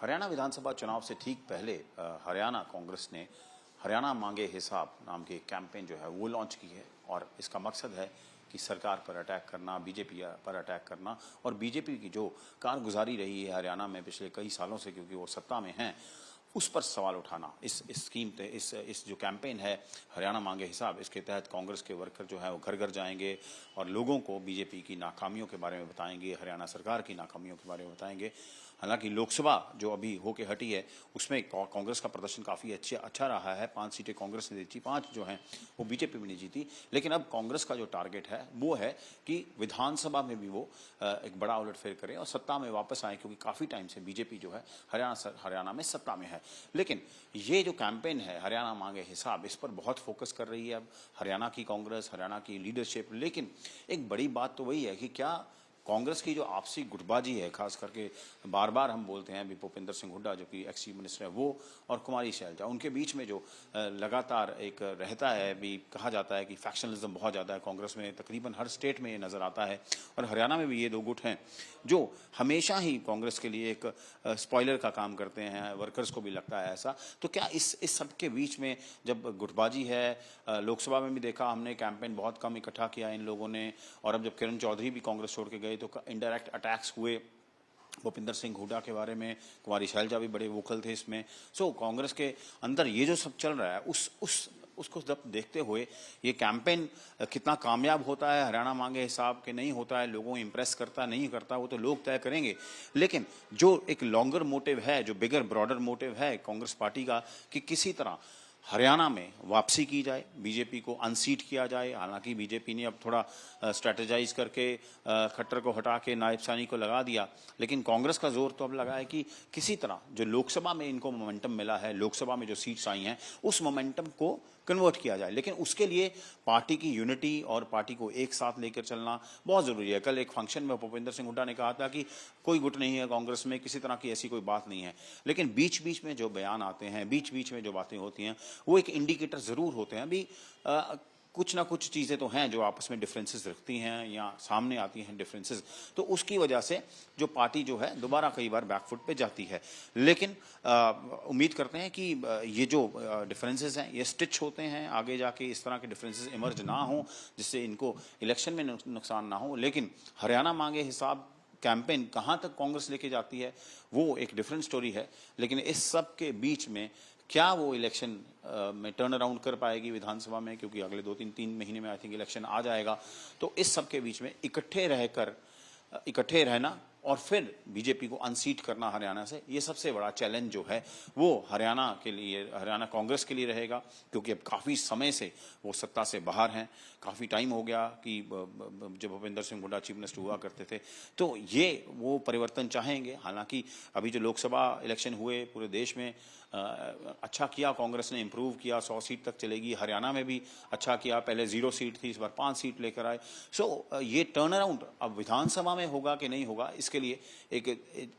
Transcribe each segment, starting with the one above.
हरियाणा विधानसभा चुनाव से ठीक पहले हरियाणा कांग्रेस ने हरियाणा मांगे हिसाब नाम के कैंपेन जो है वो लॉन्च की है और इसका मकसद है कि सरकार पर अटैक करना, बीजेपी पर अटैक करना और बीजेपी की जो कारगुजारी रही है हरियाणा में पिछले कई सालों से, क्योंकि वो सत्ता में हैं, उस पर सवाल उठाना। इस स्कीम इस जो कैंपेन है हरियाणा मांगे हिसाब, इसके तहत कांग्रेस के वर्कर जो है वो घर घर जाएंगे और लोगों को बीजेपी की नाकामियों के बारे में बताएंगे, हरियाणा सरकार की नाकामियों के बारे में बताएंगे। हालांकि लोकसभा जो अभी होके हटी है उसमें कांग्रेस का प्रदर्शन काफ़ी अच्छा रहा है। 5 सीटें कांग्रेस ने जीती, 5 जो हैं वो बीजेपी में नहीं जीती। लेकिन अब कांग्रेस का जो टारगेट है वो है कि विधानसभा में भी वो एक बड़ा उलटफेर करें और सत्ता में वापस आए, क्योंकि काफ़ी टाइम से बीजेपी जो है हरियाणा में सत्ता में है। लेकिन ये जो कैंपेन है हरियाणा मांगे हिसाब, इस पर बहुत फोकस कर रही है अब हरियाणा की कांग्रेस, हरियाणा की लीडरशिप। लेकिन एक बड़ी बात तो वही है कि क्या कांग्रेस की जो आपसी गुटबाजी है, खास करके बार बार हम बोलते हैं, अभी भूपेंद्र सिंह हुड्डा जो कि एक्स चीफ मिनिस्टर है वो और कुमारी शैलजा, उनके बीच में जो लगातार एक रहता है, भी कहा जाता है कि फैक्शनलिज्म बहुत ज़्यादा है कांग्रेस में, तकरीबन हर स्टेट में ये नज़र आता है और हरियाणा में भी ये 2 गुट हैं जो हमेशा ही कांग्रेस के लिए एक स्पॉइलर का काम करते हैं। वर्कर्स को भी लगता है ऐसा। तो क्या इस सब के बीच में जब गुटबाजी है, लोकसभा में भी देखा हमने कैंपेन बहुत कम इकट्ठा किया इन लोगों ने, और अब जब किरण चौधरी भी कांग्रेस छोड़ के गए तो इनडायरेक्ट अटैक्स हुए भूपेंद्र सिंह हुड्डा के बारे में, कुमारी शैलजा भी बड़े वोकल थे इसमें। कांग्रेस के अंदर ये जो सब चल रहा है उसको जब देखते हुए ये कैंपेन कितना कामयाब होता है, हरियाणा मांगे हिसाब के नहीं होता है, लोगों को इंप्रेस करता नहीं करता, वो तो लोग तय करेंगे। लेकिन जो एक लॉन्गर मोटिव है, जो बिगर ब्रॉडर मोटिव है कांग्रेस पार्टी का, कि किसी तरह हरियाणा में वापसी की जाए, बीजेपी को अनसीट किया जाए। हालांकि बीजेपी ने अब थोड़ा स्ट्रेटेजाइज करके खट्टर को हटा के नायब सानी को लगा दिया, लेकिन कांग्रेस का जोर तो अब लगा है कि किसी तरह जो लोकसभा में इनको मोमेंटम मिला है, लोकसभा में जो सीट्स आई हैं, उस मोमेंटम को कन्वर्ट किया जाए। लेकिन उसके लिए पार्टी की यूनिटी और पार्टी को एक साथ लेकर चलना बहुत जरूरी है। कल एक फंक्शन में भूपेंद्र सिंह हुड्डा ने कहा था कि कोई गुट नहीं है कांग्रेस में, किसी तरह की ऐसी कोई बात नहीं है। लेकिन बीच बीच में जो बयान आते हैं, बीच बीच में जो बातें होती हैं, वो एक इंडिकेटर जरूर होते हैं। अभी कुछ ना कुछ चीज़ें तो हैं जो आपस में डिफरेंसेस रखती हैं या सामने आती हैं डिफरेंसेस, तो उसकी वजह से जो पार्टी जो है दोबारा कई बार बैकफुट पे जाती है। लेकिन उम्मीद करते हैं कि ये जो डिफरेंसेस हैं ये स्टिच होते हैं, आगे जाके इस तरह के डिफरेंसेस इमर्ज ना हो जिससे इनको इलेक्शन में नुकसान ना हो। लेकिन हरियाणा मांगे हिसाब कैंपेन कहाँ तक कांग्रेस लेके जाती है वो एक डिफरेंट स्टोरी है। लेकिन इस सब के बीच में क्या वो इलेक्शन में टर्न अराउंड कर पाएगी विधानसभा में, क्योंकि अगले 2-3 महीने में आई थिंक इलेक्शन आ जाएगा। तो इस सब के बीच में इकट्ठे रहना और फिर बीजेपी को अनसीट करना हरियाणा से, ये सबसे बड़ा चैलेंज जो है वो हरियाणा के लिए, हरियाणा कांग्रेस के लिए रहेगा। क्योंकि अब काफ़ी समय से वो सत्ता से बाहर हैं, काफ़ी टाइम हो गया कि जब भूपेंद्र सिंह हुड्डा चीफ मिनिस्टर हुआ करते थे, तो ये वो परिवर्तन चाहेंगे। हालांकि अभी जो लोकसभा इलेक्शन हुए पूरे देश में अच्छा किया कांग्रेस ने, इंप्रूव किया, 100 सीट तक चलेगी। हरियाणा में भी अच्छा किया, पहले 0 सीट थी, इस बार 5 सीट लेकर आए। ये टर्न अराउंड अब विधानसभा में होगा कि नहीं होगा, इसके लिए एक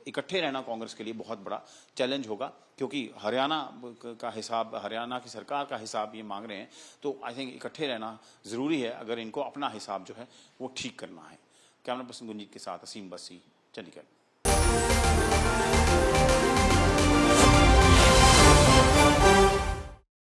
इकट्ठे रहना कांग्रेस के लिए बहुत बड़ा चैलेंज होगा। क्योंकि हरियाणा का हिसाब, हरियाणा की सरकार का हिसाब ये मांग रहे हैं, तो आई थिंक इकट्ठे रहना जरूरी है अगर इनको अपना हिसाब जो है वो ठीक करना है। कैमरा पर्सन गुंजीत के साथ असीम बसी, चंडीगढ़।